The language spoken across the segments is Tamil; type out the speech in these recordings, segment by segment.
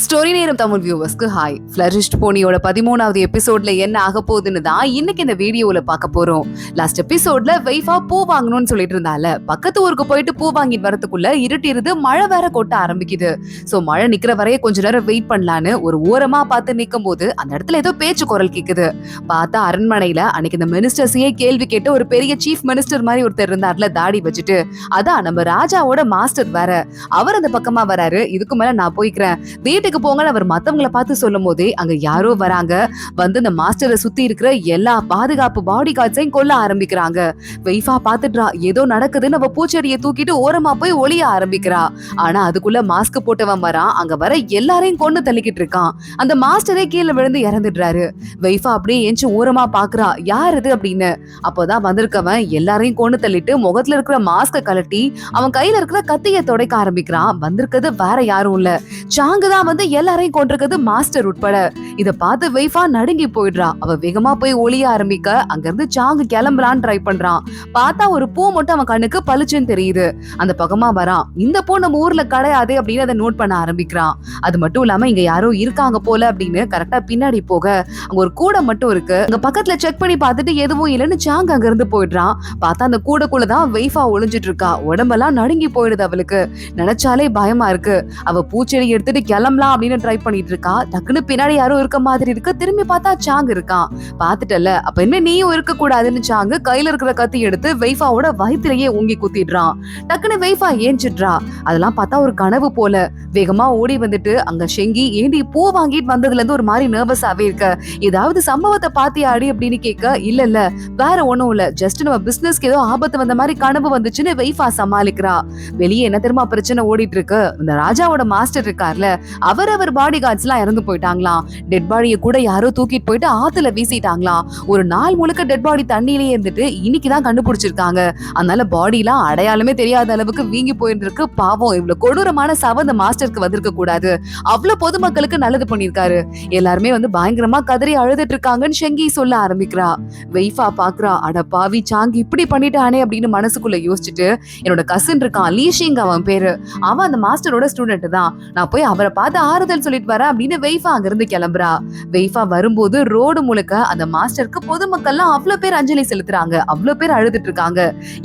ஸ்டோரி நேரம் தமிழ் வியூவர்ஸ்க்கு ஹாய். ஃபிளரிஷ்ட் போனியோட 13வது எபிசோட்ல என்ன ஆக போகுதுன்னு தான் இன்னைக்கு இந்த வீடியோல பார்க்க போறோம். லாஸ்ட் எபிசோட்ல வைஃபா பூ வாங்கணும்னு சொல்லிட்டு இருந்தால, பக்கத்து ஊருக்கு போயிட்டு பூ வாங்கிட்டு வரதுக்குள்ள இருட்டிருது, மழை வேற கொட்ட ஆரம்பிக்குது. சோ மழை நிக்கிற வரைய கொஞ்ச நேரம் வெயிட் பண்ணலான்னு ஒரு ஓரமா பார்த்து நிக்கும் போது அந்த இடத்துல ஏதோ பேச்சு குரல் கேக்குது. பார்த்தா அரண்மனையில அன்னைக்கு இந்த மினிஸ்டர்ஸையே கேள்வி கேட்டு ஒரு பெரிய சீஃப் மினிஸ்டர் மாதிரி ஒருத்தர் இருந்தார்ல, தாடி வச்சுட்டு. அதான் நம்ம ராஜாவோட மாஸ்டர் வேற, அவர் அந்த பக்கமா வராரு. இதுக்கு மேல நான் போய்க்கிறேன், வீட்டுக்கு போங்கன்னு அவர் மத்தவங்களை பார்த்து சொல்லும் போதே அங்க யாரோ வராங்க. வந்து இந்த மாஸ்டரை சுத்தி இருக்கிற எல்லா பாதுகாப்பு பாடி கார்ட்ஸையும் கொல்ல ஆரம்பிக்கிறாங்க. வைஃபா பாத்துட்டா ஏதோ நடக்குதுன்னு அவ பூச்செடியை தூக்கிட்டு ஓரமா போய் ஒளிய ஆரம்பிக்கிறா. ஆனா அதுக்குள்ள மாஸ்க் போட்டவன் வரான். அங்க வர எல்லாரையும் கொண்டு தள்ளிக்கிட்டு இருக்கான். அந்த மாஸ்டரே கீழே விழுந்து இறந்துடுறாரு. வைஃபா அப்படியே ஏஞ்சி ஓரமா பாக்குறா, யார் இது அப்படின்னு. அப்போதான் வந்திருக்கவன் எல்லாரையும் கொண்டு தள்ளிட்டு முகத்துல இருக்கிற மாஸ்க கலட்டி அவன் கையில இருக்கிற கத்திய துடைக்க ஆரம்பிக்கிறான். வந்திருக்கிறது வேற யாரும் இல்ல, சாங்குதான் வந்து எல்லாரையும் கொண்டிருக்கிறது, மாஸ்டர் உட்பட. இத பார்த்து வைஃபா நடுங்கி போயிடுறா. அவ வேகமா போய் ஒளிய ஆரம்பிக்க அங்க இருந்து சாங்கு கிளம்பலான்னு ட்ரை பண்றான். பார்த்தா ஒரு பூ மட்டும் அவன் கண்ணுக்கு பளிச்சுன்னு தெரியுது. அந்த பக்கமா வரான். இந்த பூ நம்ம ஊர்ல கிடையாது அப்படின்னு அதை நோட் பண்ண ஆரம்பிக்கிறான். அது மட்டும் இல்லாம இங்க யாரோ இருக்காங்க போல அப்படின்னு கரெக்டா பின்னாடி போக அங்க ஒரு கூடை மட்டும் இருக்கு. அங்க பக்கத்துல செக் பண்ணி பார்த்துட்டு எதுவும் இல்லைன்னு சாங் அங்க இருந்து போயிடுறான். பார்த்தா அந்த கூடைக்குள்ளதான் வைஃபா ஒளிஞ்சிட்டு இருக்கா. உடம்பெல்லாம் நடுங்கி போயிடுது அவளுக்கு. நினைச்சாலே பயமா இருக்கு. அவ பூச்செடி எடுத்துட்டு கிளம்பலாம் அப்படின்னு ட்ரை பண்ணிட்டு இருக்கா. டக்குன்னு பின்னாடி யாரும் இருக்க மாதிரி இருக்கு. திரும்பி பார்த்தா சாங் இருக்கான். பாத்துட்டல, அப்ப என்ன நீயும் இருக்க கூடாதுன்னு சாங்கு கையில இருக்கிற கத்தி எடுத்து வைஃபாவோட வயிற்றுலயே ஊங்கி குத்திடுறான். டக்குன்னு வைஃபா ஏஞ்சிடுறா. அதெல்லாம் பார்த்தா ஒரு கனவு போல. வேகமா ஓடி வந்துட்டு அங்க ஷெங்கி, ஏண்டி பூ வாங்கிட்டு வந்ததுல இருந்து ஒரு மாதிரி நர்வஸாவே இருக்க, ஏதாவது சம்பவத்தை பாத்தியாடி அப்படின்னு கேட்க, இல்ல இல்ல வேற ஒண்ணும் இல்ல, ஜஸ்ட் நம்ம பிசினஸ்க்கு ஏதோ ஆபத்து வந்த மாதிரி கனவு வந்துச்சுன்னு வைஃபா சமாளிக்கிறா. வெளியே என்ன தெரியுமா பிரச்சனை ஓடிட்டு இருக்கு. இந்த ராஜாவோட மாஸ்டர் இருக்கார்ல, அவர் பாடி கார்ட்ஸ் எல்லாம் இறந்து போயிட்டாங்களாம். டெட் பாடியை கூட யாரோ தூக்கிட்டு போயிட்டு ஆத்துல வீசிட்டாங்களாம். ஒரு நாள் முழுக்க டெட் பாடி தண்ணியிலேயே இருந்துட்டு இன்னைக்குதான் கண்டுபிடிச்சிருக்காங்க. அதனால பாடி எல்லாம் அடையாளமே தெரியாத அளவுக்கு வீங்கி போயிருக்கு. பாவம், இவ்வளவு கொடூரமான சாவு அந்த மாஸ்டருக்கு வந்திருக்க கூடாது. அவ்வளவு பொதுமக்களுக்கு நல்லது பண்ணிருக்காரு. எல்லாருமே வந்து பயங்கரமா கதறி அழுதுட்டு இருக்காங்கன்னு ஷெங்கி சொல்ல ஆரம்பிக்கிறா. வைஃபா பாக்குறா, அட பாவி சாங் இப்படி பண்ணிட்டானே அப்படின்னு மனசுக்குள்ள யோசிச்சுட்டு, என்னோட கசின் இருக்கான் லீஷிங், அவன் பேரு, அவன் அந்த மாஸ்டரோட ஸ்டூடெண்ட் தான், நான் போய் அவரை பார்த்து ஆறுதல் சொல்லிட்டு வரேன் அப்படின்னு வைஃபா அங்க இருந்து கிளம்புறா. வைஃபா வரும்போது ரோடு முழுக்க அந்த மாஸ்டருக்கு பொதுமக்கள்லாம் அவ்வளவு பேர் அஞ்சலி செலுத்துறாங்க. அவ்வளவு பேர் அழுதுட்டு இருக்காங்க.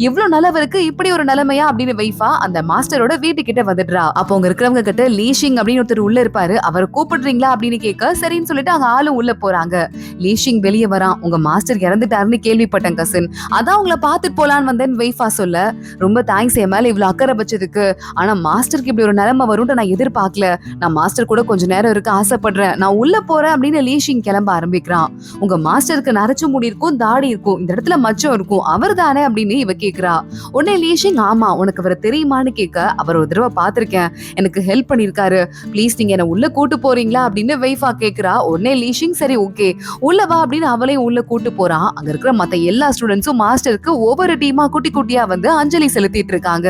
இவ்வளவு நல்லவருக்கு இப்படி ஒரு நிலைமையா அப்படின்னு வைஃபா அந்த மாஸ்டரோட வீட்டுக்கிட்ட வந்துடுறா. அப்போ அங்க இருக்கிறவங்க கிட்ட லீஷிங் அப்படின்னு ஒருத்தர் உள்ள இருப்பாரு, அவரை கூப்பிடுறீங்களா அப்படின்னு கேட்க சரின்னு சொல்லிட்டு அங்க ஆளும் உள்ள போறாங்க. லீஷிங் வெளியே வரான். உங்க மாஸ்டர் இறந்துட்டாருன்னு கேள்விப்பட்டேன் கசின், அதான் உங்களை பார்த்துட்டு போலான்னு வந்தேன் வைஃபா சொல்ல. ரொம்ப தேங்க்ஸ் என் மேல இவ்வளவு அக்கறை வச்சதுக்கு. ஆனா மாஸ்டருக்கு இப்படி ஒரு நிலைமை வரும்னு நான் எதிர்பார்க்கல. நான் மாஸ்டர் கூட கொஞ்ச நேரம் இருக்க ஆசைப்படுறேன், நான் உள்ள போறேன் அப்படின்னு லீஷிங் கிளம்ப ஆரம்பிக்கிறான். உங்க மாஸ்டருக்கு நரைச்சு முடி இருக்கும், தாடி இருக்கும், இந்த இடத்துல மச்சம் இருக்கும், அவர் தானே அப்படின்னு இவ கேக்குறா. உடனே லீஷிங், ஆமா உனக்கு அவரை தெரியுமான்னு கேட்க, அவர் ஒரு தடவை பாத்திருக்கேன், எனக்கு ஹெல்ப் பண்ணிருக்காரு, ப்ளீஸ் நீங்க என்ன உள்ள கூட்டு போறீங்களா அப்படின்னு வைஃபா கேக்குறா. உடனே லீஷிங் சரி ஓகே உள்ள வா அப்படின்னு அவளையும் உள்ள கூட்டு போறான். அங்க இருக்கிற மத்த எல்லா ஸ்டூடெண்ட்ஸும் மாஸ்டருக்கு ஒவ்வொரு டீமா குட்டி குட்டியா வந்து அஞ்சலி செலுத்திட்டு இருக்காங்க.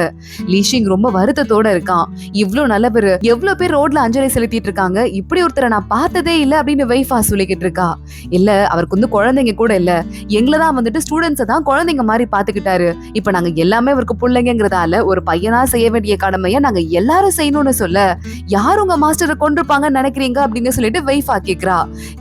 லீஷிங் ரொம்ப வருத்தத்தோட இருக்கான். இவ்வளவு நல்லவரு, எவ்வளவு பேர் ரோட்ல அஞ்சலி செலுத்திட்டு இருக்காங்க, இப்படி ஒருத்தரை நான் பார்த்ததே இல்ல அப்படின்னு வைஃபா சொல்லிக்கிட்டு இருக்கா. இல்ல அவருக்கு வந்து குழந்தைங்க கூட இல்ல, எங்களதான் வந்துட்டு ஸ்டூடெண்ட்ஸை தான் குழந்தைங்க மாதிரி பாத்துக்கிட்டாரு. இப்ப நாங்க எல்லாமே அவருக்கு பிள்ளைங்கிறதால ஒரு பையனா செய்ய வேண்டிய கடமையை நாங்க எல்லாரும் செய்யணும்னு சொல்ல, யாரு உங்க மாஸ்டரை கொண்டிருப்பாங்கன்னு நினைக்கிறீங்க அப்படின்னு சொல்லிட்டு வைஃபா கேக்குறா.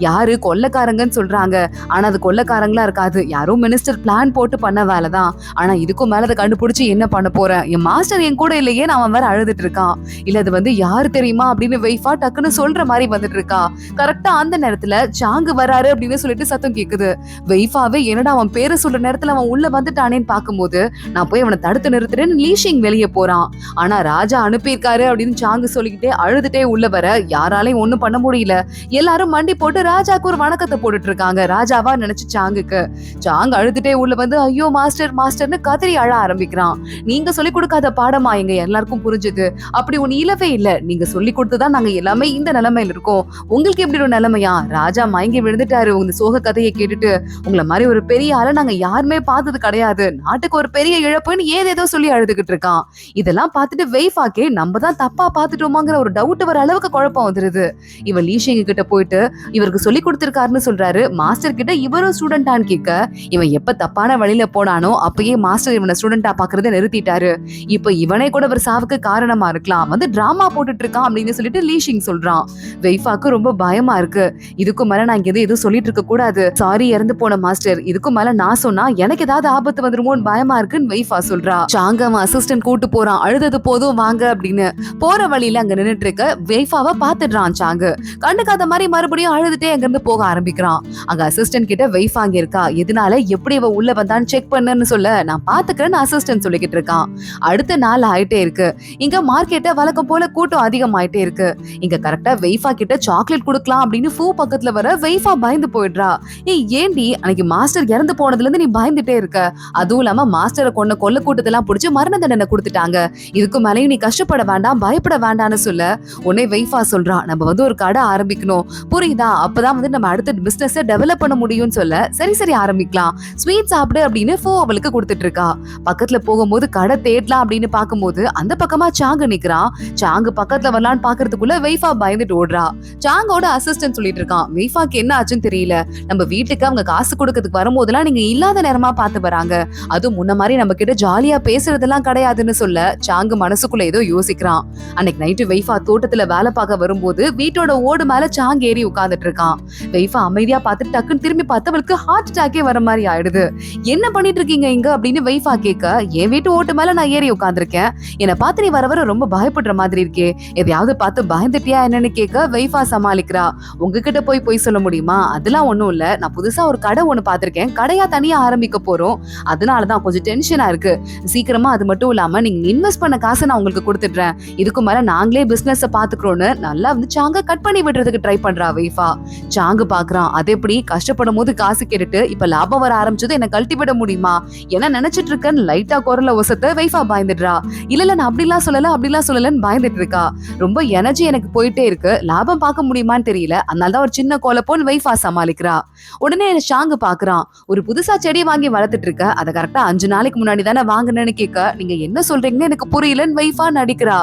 யாரு கொள்ளைக்காரங்கன்னு சொல்றாங்க, ஆனா அது கொள்ளைக்காரங்களா இருக்காது, யாரும் மினிஸ்டர் பிளான் போட்டு பண்ண வேலைதான். ஆனா இதுக்கும் மேல அதை கண்டுபிடிச்சு என்ன பண்ண போறேன், என் மாஸ்டர் என் கூட இல்லையே, அவன் வேற அழுதுட்டு இருக்கான். இல்ல அது வந்து யாரு தெரியுமா அப்படின்னு வைஃபா டக்குன்னு சொல்ற மாதிரி வந்துட்டு இருக்கா. கரெக்டா அந்த நேரத்துல சாங்கு வராரு அப்படின்னு சொல்லிட்டு சத்தம் கேக்குது. வைஃபாவே என்னடா அவன் பேரை சொல்ற நேரத்துல அவன் உள்ள வந்துட்டானேன்னு பாக்கும்போது, நான் போய் அவனை தடுத்து நிறுத்துறேன்னு லீஷிங் வெளியே போறான். ஆனா ராஜா அனுப்பியிருக்காரு அப்படின்னு சாங்கு சொல்லிக்கிட்டே அழுதுட்டே உள்ள வர யாராலையும் ஒண்ணும் பண்ண முடியல. எல்லாரும் மண்டி போட்டு ராஜாக்கு ஒரு வணக்கத்தை போட்டுட்டு இருக்காங்க, ராஜாவா நினைச்சு சாங்குக்கு. சாங் அழுதுட்டே உள்ள வந்து ஐயோ மாஸ்டர் மாஸ்டர்னு கதறி அழ ஆரம்பிக்கிறான். நீங்க சொல்லிக் கொடுக்காத பாடமா எங்க எல்லாருக்கும் புரிஞ்சுது, அப்படி ஒண்ணு இல்லவே இல்ல, நீங்க சொல்லி கொடுத்துதான் நாங்க எல்லாமே இந்த நிலைமையில இருக்கோம், உங்களுக்கு எப்படி போயிரும் நிலைமையா, ராஜா மயங்கி விழுந்துட்டாரு உங்க சோக கதையை கேட்டுட்டு, உங்களை மாதிரி ஒரு பெரிய ஆளை நாங்க யாருமே பார்த்தது கிடையாது, நாட்டுக்கு ஒரு பெரிய இழப்புன்னு ஏதேதோ சொல்லி அழுதுகிட்டு இருக்கான். இதெல்லாம் பார்த்துட்டு வெய்ஃபாக்கே நம்ம தான் தப்பா பார்த்துட்டோமாங்கிற ஒரு டவுட் வர அளவுக்கு குழப்பம் வந்துருது. இவன் லீஷிங் கிட்ட போயிட்டு இவருக்கு சொல்லி கொடுத்திருக்காருன்னு சொல்றாரு. மாஸ்டர் கிட்ட இவரும் ஸ்டூடெண்டான்னு கேட்க, இவன் எப்ப தப்பான வழியில போனானோ அப்பயே மாஸ்டர் இவனை ஸ்டூடெண்டா பாக்குறத நிறுத்திட்டாரு. இப்ப இவனே கூட ஒரு சாவுக்கு காரணமா இருக்கலாம், வந்து டிராமா போட்டுட்டு இருக்கான் அப்படின்னு சொல்லிட்டு லீஷிங் சொல்றான். வெய்ஃபாக்கு ரொம்ப பயமா இருக்கு. இதுக்கு மேல நான் எதுவும் சொல்லிட்டு இருக்க கூடாது, சாரி இறந்து போன மாஸ்டர், இதுக்கு மேல நான் சொன்னா எனக்கு ஏதாவது ஆபத்து வந்துருமோன்னு பயமா இருக்குன்னு வெய்ஃபா சொல்றா. சாங்க அவன் அசிஸ்டன்ட் கூட்டு போறான். அழுதது போதும் வாங்க அப்படின்னு. போற வழியில அங்க நின்னுட்டு இருக்க வெய்ஃபாவை பாத்துடுறான் சாங்கு. கண்டுக்காத மாதிரி மறுபடியும் அழுதுட்டே அங்க இருந்து போக ஆரம்பிக்கிறான். அங்க அசிஸ்டன்ட் கிட்ட வெய்ஃபா அங்க இருக்கா, எதனால எப்படி இவ உள்ள வந்தான்னு செக் பண்ணுன்னு சொல்ல, நான் பாத்துக்கிறேன்னு அசிஸ்டன்ட் சொல்லிக்கிட்டு இருக்கான். அடுத்த நாள் ஆயிட்டே இருக்கு. இங்க மார்க்கெட்ட வழக்கம் போல கூட்டம் அதிகமாயிட்டே இருக்கு. இங்க கரெக்டா வெய்ஃபா கிட்ட சாக்லேட் கொடுக்கலாம் அப்படின்னு ஃபூ பக்கத்துல வர வெய்ஃபா பயந்து போயிடுறா. ஏய் ஏண்டி அன்னைக்கு மாஸ்டர் இறந்து போனதுல இருந்து நீ பயந்துட்டே இருக்க, அதுவும் இல்லாம மாஸ்டரை கொல்ல கூட்டத்தெல்லாம் புடிச்சு மரண தண்டனை கொடுத்துட்டாங்க, இதுக்கு மேலேயும் நீ கஷ்டப்பட வேண்டாம் பயப்பட வேண்டாம்னு சொல்ல, உடனே வெய்ஃபா சொல்றா, நம்ம ஒரு கடை ஆரம்பிக்கணும் புரியுதா, அப்பதான் நம்ம அடுத்த பிசினஸ் டெவலப் பண்ண முடியும்னு சொல்ல, சரி ஆரம்பிக்கலாம், ஸ்வீட் சாப்பிடு அப்படின்னு ஃபோ அவளுக்கு கொடுத்துட்டு இருக்கா. பக்கத்துல போகும்போது கடை தேடலாம் அப்படின்னு பாக்கும்போது அந்த பக்கமா சாங்கு நிக்கிறான். சாங்கு பக்கத்துல வரலான்னு பாக்குறதுக்குள்ள வெய்ஃபா பயந்துட்டு ஓடுறா. சாங்கோட அசிஸ்டன்ட் சொல்லிட்டு இருக்கான், வெய்ஃபாக்கு என்ன ஆச்சுன்னு தெரியல, நம்ம வீட்டுக்கு அவங்க காசு கொடுக்கறதுக்கு வரும்போதெல்லாம் நீங்க இல்லாத நேரமா பாத்து வராங்க, அதுவும் முன்ன மாதிரி நம்ம கிட்ட ஜாலியா பேசுறதெல்லாம் கிடையாதுன்னு சொல்ல, சாங்கு மனசுக்குள்ள ஏதோ யோசிக்கிறான். அன்னைக்கு நைட்டு வெய்ஃபா தோட்டத்துல வேலை பார்க்க வரும்போது வீட்டோட ஓடு மேல சாங் ஏறி உட்கார்ந்துட்டு இருக்கான். வெய்ஃபா அமைதியா பார்த்து டக்குன்னு திரும்பி பார்த்து அவளுக்கு ஹார்ட் அட்டாக்கே வர மாதிரி ஆயிடுது. என்ன பண்ணிட்டு இருக்கீங்க இங்க அப்படின்னு வெய்ஃபா கேட்க, என் வீட்டு ஓட்டு மேல நான் ஏறி உட்கார்ந்துருக்கேன், என்னை பார்த்து நீ வர ரொம்ப பயப்படுற மாதிரி இருக்கே, எதையாவது பார்த்து பயந்துட்டியா என்னன்னு கேட்க வெய்ஃபா சமாளிக்கிறா. உங்ககிட்ட போய் சொல்ல முடியுமா, அதெல்லாம் ஒண்ணும் இல்ல, நான் புதுசா ஒரு கடை ஒண்ணு பாத்திருக்கேன், கடையா தனியா ஆரம்பிக்க போறோம், அதனாலதான் கொஞ்சம் டென்ஷனா இருக்கு, சீக்கிரமா அது மட்டும் இல்லாம நீங்க இன்வெஸ்ட் பண்ண காசை நான் உங்களுக்கு கொடுத்துடுறேன், இதுக்கு மேல நாங்களே பிசினஸ் பாத்துக்கிறோம்னு நல்லா சாங்க கட் பண்ணி விடுறதுக்கு ட்ரை பண்றா வெய்ஃபா. சாங்கு பாக்குறான், அது எப்படி கஷ்டப்படும் போது காசு கேட்டுட்டு இப்ப லாபம் வர ஆரம்பிச்சது என்ன கழட்டி விட முடியுமா, என்ன நினைச்சிட்டு இருக்கன்னு லைட்டா குரல ஒசத்த வெய்ஃபா பயந்துடுறா. இல்ல நான் அப்படிலாம் சொல்லலன்னு பயந்துட்டு இருக்கா. ரொம்ப எனர்ஜி எனக்கு போயிட்டே இருக்கு, லாபம் பார்க்க முடியுமான்னு தெரியல, அதனாலதான் ஒரு சின்ன கோலப்போன்னு வெய்ஃபா சமாளிக்கிறா. உடனே சாங்கு பாக்குறான், ஒரு புதுசா செடி வாங்கி வளர்த்துட்டு இருக்க, அதை கரெக்டா 5 நாளைக்கு முன்னாடி தானே வாங்கினேன்னு கேட்க, நீங்க என்ன சொல்றீங்கன்னு எனக்கு புரியலன்னு வெய்ஃபா நடிக்கிறா.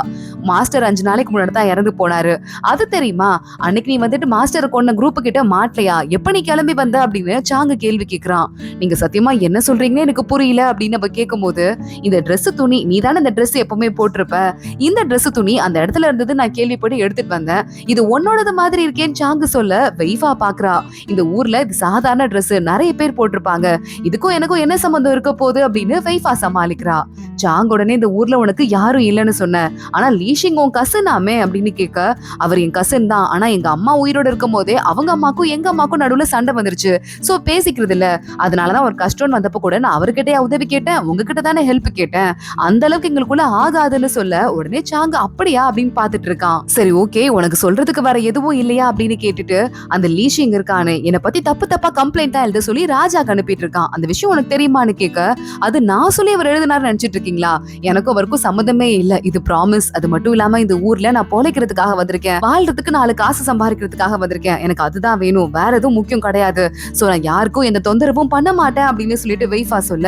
மாஸ்டர் 5 நாளைக்கு முன்னாடி தான் இறந்து போனாரு, அது தெரியுமா, அன்னைக்கு நீ மாஸ்டர் கொண்ட குரூப் கிட்ட மாட்டலையா, எப்ப நீ கிளம்பி வந்த அப்படின்னு சாங்கு கேள்வி கேட்கிறான். நீங்க சத்தியமா என்ன சொல்றீங்கன்னு எனக்கு புரியல அப்படின்னு அவ கேட்கும்போது, இந்த Dress துணி நீ தானே இந்த Dress எப்பவுமே போட்டிருப்ப, இந்த Dress துணி அந்த இடத்துல இருந்தது நான் கேள்விப்பட்டு எடுத்துட்டு வந்தேன், இது உன்னோடது மாதிரி இருக்கேன்னு சாங்கு சொல்ல வெய்ஃபா பாக்குறா. இந்த ஊர்ல இது சாதாரண Dress, நிறைய பேர் போட்டிருப்பாங்க, இதுக்கும் எனக்கும் என்ன சம்பந்தம் இருக்க போகுது அப்படின்னு வெய்ஃபா சமாளிக்கிறா. சாங் உடனே இந்த ஊர்ல உனக்கு யாரும் இல்லைன்னு சொன்ன, ஆனா லீஷிங் உன் கசனாமே அப்படின்னு கேட்க, அவர் என் கசன் தான், ஆனா எங்க அம்மா உயிரோட இருக்கும் போதே அவங்க அம்மாக்கும் எங்க அம்மாக்கும் நடுவுல சண்டை வந்துருச்சு, சோ பேசிக்கிறது இல்ல, அதனாலதான் ஒரு கஷ்டம் வந்தப்ப கூட நான் அவர்கிட்ட உதவி கேட்டேன், உங்ககிட்ட தானே ஹெல்ப் கேட்டேன், அந்த அளவுக்கு எங்களுக்குள்ள ஆகாதுன்னு சொல்ல, உடனே சாங்க அப்படியா அப்படின்னு பாத்துட்டு இருக்கான். சரி ஓகே, உனக்கு சொல்றதுக்கு வேற எதுவும் இல்லையா அப்படின்னு கேட்டுட்டு, அந்த லீஷிங் இருக்கானே என்னை பத்தி தப்பா கம்ப்ளைண்ட் தான் எழுத சொல்லி ராஜாக்கு அனுப்பிட்டு இருக்கான், அந்த விஷயம் உனக்கு தெரியுமான்னு கேட்க, அது நான் சொல்லி அவர் எழுதினாரு நினைச்சிட்டு இருக்கீங்களா, எனக்கும் அவருக்கும் சம்மந்தமே இல்ல, இது ப்ராமிஸ், அது மட்டும் இல்லாம இந்த ஊர்ல நான் பொழைக்கிறதுக்காக வந்திருக்கேன், வாழ்றதுக்கு 4 காசு சம்பாதிக்கிறதுக்காக வந்திருக்கேன், எனக்கு அதுதான் வேணும், வேற எதுவும் முக்கியம் கிடையாது, சோ நான் யாருக்கும் எந்த தொந்தரவும் பண்ண மாட்டேன் அப்படின்னு சொல்லிட்டு வெய்ஃபா சொல்ல,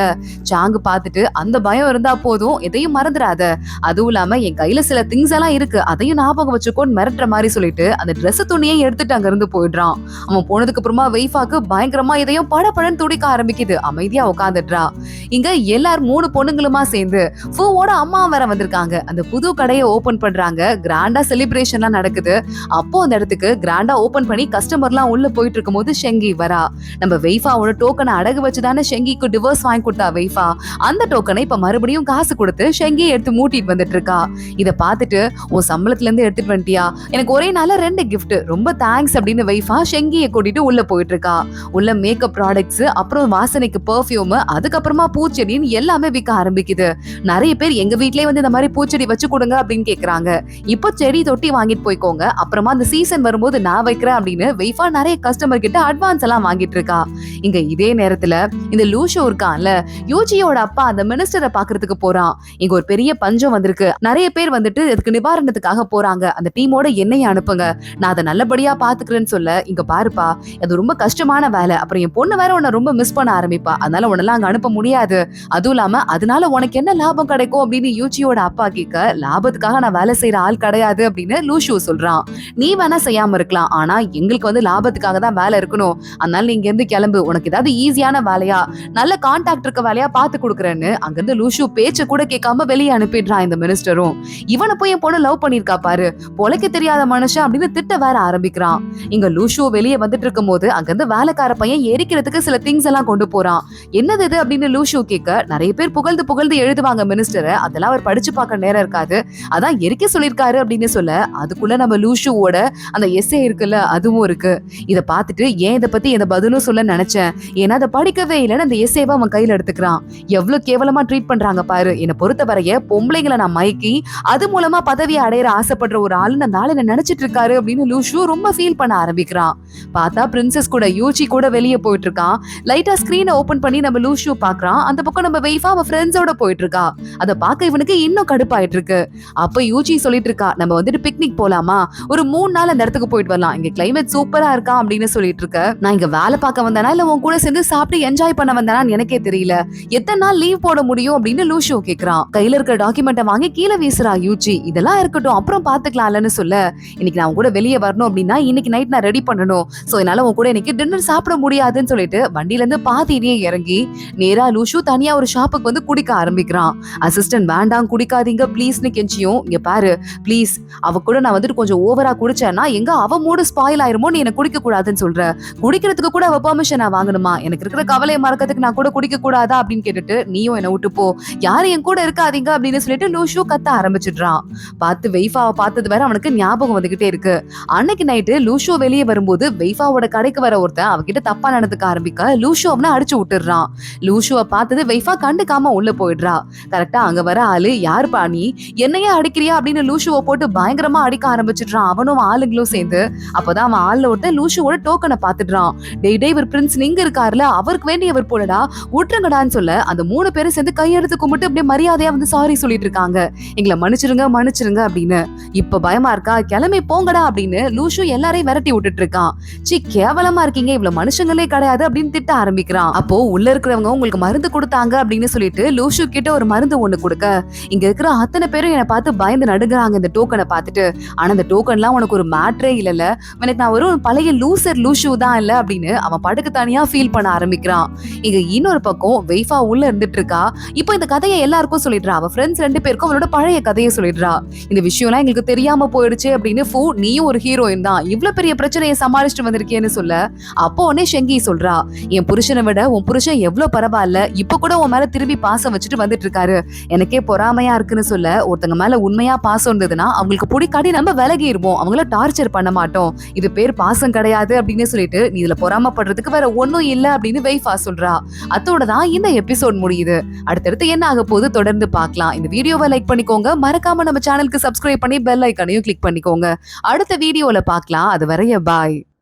சாங்கு பார்த்துட்டு அந்த பயம் இருந்தா போதும், எதையும் மறந்துடாத, அதுவும் இல்லாம என் கையில சில திங்ஸ் எல்லாம் இருக்கு, அதையும் ஞாபகம் வச்சுக்கோன்னு மிரட்டுற மாதிரி சொல்லிட்டு அந்த Dress துணியை எடுத்துட்டு அங்க இருந்து போயிடுறான். அவன் போனதுக்கு அப்புறமா வெய்ஃபாக்கு பயங்கரமா இதையும் படபடன்னு துடிக்க ஆரம்பிக்குது. அமைதியா உட்காந்துடுறா. இங்க எல்லாரும் 3 பொண்ணுங்களுமா சேர்ந்து ஃபூவோட அம்மா வேற வந்திருக்காங்க. அந்த புது கடையை ஓபன் பண்றாங்க, கிராண்டா செலிப்ரேஷன்லாம் நடக்குது. அப்போ அந்த இடத்துக்கு கிராண்டா ஓபன் பண்ணி கஸ்டமர்லாம் உள்ள போயிட்டு இருக்கும் போது ஷெங்கி வரா. நம்ம வெய்ஃபாவோட டோக்கனை அடகு வச்சுதானே ஷெங்கிக்கு டிவோர்ஸ் வாங்கி கொடுத்தா வெய்ஃபா, அந்த டோக்கனை இப்ப மறுபடியும் காசு கொடுத்து ஷெங்கி எடுத்து மூட்டிட்டு வந்துட்டு இருக்கா. இத பாத்துட்டு, உன் சம்பளத்துல இருந்து எடுத்துட்டு வந்துட்டியா, எனக்கு ஒரே நாள்ல 2 கிஃப்ட், ரொம்ப தேங்க்ஸ் அப்படின்னு வெய்ஃபா ஷெங்கியை கூட்டிட்டு உள்ள போயிட்டு இருக்கா. உள்ள மேக்கப் ப்ராடக்ட்ஸ், அப்புறம் வாசனைக்கு பெர்ஃபியூம், அதுக்கப்புறமா பூச்செடின்னு எல்லாமே விற்க ஆரம்பிக்குது. நிறைய பேர் எங்க வீட்லயே இந்த மாதிரி பூச்செடி வச்சு கொடுங்க அப்படின்னு கேக்குறாங்க. இப்போ செடி தொட்டி வாங்கிட்டு போய்க்கோங்க, அப்புறமா அந்த சீசன் வரும்போது நான் வைக்கிறேன் அப்படின்னு வெய்ஃபா நிறைய கஸ்டமர் கிட்ட அட்வான்ஸ் எல்லாம் வாங்கிட்டு இருக்கா. இங்க இதே நேரத்துல இந்த லூஷோ இருக்கான்ல, யூஜியோட அப்பா அந்த மினிஸ்டரை பாக்குறதுக்கு போறான். இங்க ஒரு பெரிய பஞ்சம் வந்திருக்கு, நிறைய பேர் இதுக்கு நிவாரணத்துக்காக போறாங்க, அந்த டீமோட என்னைய அனுப்புங்க, நான் அதை நல்லபடியா நல்லபடியா பாத்துக்கிறேன்னு சொல்ல, இங்க பாருப்பா அது ரொம்ப கஷ்டமான வேலை, அப்புறம் என் பொண்ணு வேற உன்னை ரொம்ப மிஸ் பண்ண ஆரம்பிப்பா, அதனால உன்னெல்லாம் அங்க அனுப்ப முடியாது, அதுவும் இல்லாம அதனால உனக்கு என்ன லாபம் கிடைக்கும் அப்படின்னு யூச்சியோட அப்பா கேட்க, லாபத்துக்காக நான் வேலை செய்யற ஆள் கிடையாது அப்படின்னு லூஷு சொல்றான். நீ வேணா செய்யாம இருக்கலாம், ஆனா எங்களுக்கு லாபத்துக்காக தான் வேலை இருக்கணும், அதனால நீங்க இருந்து கிளம்பு, உனக்கு ஏதாவது ஈஸியான வேலையா நல்ல கான்டாக்ட் இருக்க வேலையா பாத்து கொடுக்குறேன்னு அங்கிருந்து லூஷு பேச்ச கூட கேட்காம வெளியே அனுப்பிடுறான் இந்த மினிஸ்டரும். இவனை போய் என் பொண்ணு லவ் பண்ணிருக்கா பாரு, பொழைக்க தெரியாத மனுஷன் அப்படின்னு திட்ட வேற ஆரம்பிக்கிறான். இங்க லூஷு வெளியே வந்துட்டு இருக்கும் போது அங்கிருந்து வேலைக்கார பையன் எரிக்கிறதுக்கு சில திங்ஸ் எல்லாம் கொண்டு போறான். என்னது இது அப்படின்னு லூஷு கேட்க, நிறைய பேர் புகழ்ந்து புகழ்ந்து எழுதுவாங்க மினிஸ்டரை, அதெல்லாம் அவர் படிச்சு பார்க்க நேரம் இருக்காது, அதான் எரிக்க சொல்லிருக்காரு அப்படின்னு சொல்ல, அதுக்குள்ள நம்ம லூஷுவோட அந்த எஸ்ஏ இருக்குல்ல அதுவும் இருக்கு. இத பார்த்துட்டு ஏன் இதை பத்தி எந்த பதிலும் சொல்ல நினைச்சேன், ஏன்னா அதை படிக்கவே இல்லைன்னு அந்த எஸ்ஏவை அவன் கையில எடுத்துக்கிறான். எவ்வளவு கேவலமா ட்ரீட் பண்றாங்க பாரு, என்னை பொறுத்த வரைய பொம்பளைங்களை நான் மயக்கி அது மூலமா பதவியை அடையிற ஆசைப்படுற ஒரு ஆளு அந்த ஆளு நினைச்சிட்டு இருக்காரு அப்படின்னு லூஷு ரொம்ப ஃபீல் பண்ண ஆரம்பிக்கிறான். பார்த்தா பிரின்சஸ் கூட யூச்சி கூட வெளியே போயிட்டு இருக்கான். லைட்டா ஸ்கிரீனை ஓபன் பண்ணி நம்ம லூஷு பாக்குறான். அந்த பக்கம் நம்ம வெய்ஃபா அவ ஃப்ரெண்ட்ஸோட போயிட்டு இருக்கா. அதை பார்க்க இவனுக்கு இன்னும் கடுப்பாயிட்டு இருக்கு. அப்ப யூச்சி சொல்லிட்டு இருக்கா, நம்ம வந்துட்டு பிக்னிக் போலாமா, ஒரு 3 நாள் அந்த இடத்துக்கு போயிட்டு வரலாம், இங்க கிளைமேட் சூப்பரா இருக்கா அப்படின்னு சொல்லிட்டு இருக்க. நான் இங்க வேலை பார்க்க வந்தேனா இல்ல உன் கூட சேர்ந்து சாப்பிட்டு என்ஜாய் பண்ண வந்தேனான்னு எனக்கே தெரியல, எத்தனை நாள் லீவ் போட முடியும் அப்படின்னு லூஷு கேக்குறான். கையில இருக்க டாக்குமெண்ட்டை வாங்கி கீழே வீசுறா யூச்சி. இதெல்லாம் இருக்கட்டும் அப்புறம் பாத்துக்கலாம்லன்னு சொல்ல, இன்னைக்கு நான் உன் கூட வெளியே வரணும் அப்படின்னா இன்னைக்கு நைட் நான் ரெடி பண்ணணும், சோ என்னால உன் கூட இன்னைக்கு டின்னர் சாப்பிட முடியாதுன்னு சொல்லிட்டு வண்டியில இருந்து பாதியிலேயே இறங்கி நேரா லூஷு தனியா ஒரு ஷாப்புக்கு வந்து குடிக்க ஆரம்பிக்கிறான். அசிஸ்டன்ட் வேண்டாம் குடிக்காதீங்க ப்ளீஸ்னு கெஞ்சியும், இங்க பாரு ப்ளீஸ், அவ கூட நான் வந்துட்டு கொஞ்சம் ஓவரா குடிச்சேன்னா எங்க அவ மூடு ஸ்பாயில் ஆயிருமோ, நீ எனக்கு குடிக்க கூடாதுன்னு சொல்ற, குடிக்கிறதுக்கு கூட அவ பெர்மிஷன் நான் வாங்கணுமா, எனக்கு இருக்கிற கவலையை மறக்கிறதுக்கு நான் கூட குடிக்க கூடாதா அப்படின்னு கேட்டுட்டு நீயும் என்ன விட்டு போ, யாரும் என் கூட இருக்காதீங்க அப்படின்னு சொல்லிட்டு லூஷு கத்த ஆரம்பிச்சிடுறான். பார்த்து வெய்ஃபாவை பார்த்தது வேற அவனுக்கு ஞாபகம் வந்துகிட்டே இருக்கு. அன்னைக்கு நைட்டு லூஷு வெளியே வரும்போது வெய்ஃபாவோட கடைக்கு வர ஒருத்தன் அவகிட்ட தப்பா நடந்துக்க ஆரம்பிக்க லூஷு அவனை அடிச்சு விட்டுறான். லூஷுவை பார்த்தது வெய்ஃபா கண்டுக்காம உள்ள போயிடுறா. கரெக்டா அங்க வர ஆளு, யாரு பாணி என்னையே அடிக்கிறியா அப்படின்னு லூஷுவை போட்டு பயங்கரமா அடிக்க ஆரம்பிச்சிடுறான் அவனும் ஆளுங்களும் சேர்ந்து. அப்பதான் அவன் ஆள்ல ஒருத்தன் லூஷுவோட டோக்கனை பாத்துடுறான். டேய் டேய் இவர் பிரின்ஸ் நீங்க இருக்காருல, அவருக்கு வேண்டியவர் போலடா, விட்டுருங்கடான்னு சொல்ல அந்த 3 பேரும் சேர்ந்து கையெடுத்து கும்பிட்டு அப்படியே மரியாதையா வந்து சாரி சொல்லிட்டு இருக்காங்க, எங்களை மன்னிச்சிருங்க மன்னிச்சிருங்க அப்படின்னு. இப்ப பயமா இருக்கா, கிளம்பி போங்கடா அப்படின்னு லூஷு எல்லாரையும் விரட்டி விட்டுட்டு இருக்கான். சி கேவலமா இருக்கீங்க, இவ்வளவு மனுஷங்களே கிடையாது அப்படின்னு திட்ட ஆரம்பிக்கிறான். அப்போ உள்ள இருக்கிறவங்க உங்களுக்கு மருந்து கொடுத்தாங்க அப்படின்னு சொல்லிட்டு லூஷு கிட்ட ஒரு மருந்து ஒண்ணு கொடுக்க, இங்க இருக்கிற அத்தனை பேரும் என்னை பார்த்து பயந்து நடுங்குறாங்க இந்த டோக்கனை பார்த்துட்டு. ஆனா இந்த டோக்கன்லாம் உனக்கு ஒரு மேட்ரே இல்லல, எனக்கு நான் ஒரு பழைய லூசர் லூஷு தான் இல்ல அப்படின்னு அவன் படுக்கு தனியா ஃபீல் பண்ண ஆரம்பிக்கிறான். இங்க இன்னொரு பக்கம் வெய்ஃபா உள்ள இருந்துட்டு இருக்கா. இப்போ இந்த கதையை எல்லாருக்கும் சொல்லிடுறா, அவ ஃப்ரெண்ட்ஸ் 2 பேருக்கும் அவளோட பழைய கதையை சொல்லிடுறா. இந்த விஷயம்லாம் எங்களுக்கு தெரியாம போயிடுச்சு அப்படின்னு, ஃபூ நீயும் ஒரு ஹீரோயின் தான், இவ்வளவு பெரிய பிரச்சனையை சமாளிச்சுட்டு வந்திருக்கேன்னு சொல்ல, அப்போ உடனே ஷெங்கி சொல்றா, என் புருஷனை விட உன் புருஷன் எவ்வளவு பரவாயில்ல, இப்ப கூட உன் மேல திரும்பி பாசம் வச்சுட்டு வந்துட்டு இருக்காரு, எனக்கே பொறாமையா இருக்குன்னு சொல்ல, ஒருத்தங்க மேல உண்மையா பாசம் இருந்ததுன்னா அவங்களுக்கு பிடிக்காடி நம்ம விலகி இருப்போம், அவங்கள டார்ச்சர் பண்ண மாட்டோம், இது பேர் பாசம் கிடையாது அப்படின்னு சொல்லிட்டு நீ இதுல பொறாமப்படுறதுக்கு வேற ஒன்னும் இல்ல அப்படின்னு வெய்ஃபா சொல்றா. அதோட தான் இந்த எபிசோட் முடியுது. அடுத்தடுத்து என்ன ஆக போது தொடர்ந்து பார்க்கலாம். இந்த வீடியோவை லைக் பண்ணிக்கோங்க, மறக்காம நம்ம சேனலுக்கு சப்ஸ்கிரைப் பண்ணி பெல் ஐகானையும் கிளிக் பண்ணிக்கோங்க. அடுத்த வீடியோல பார்க்கலாம். அது வரைய பாய்.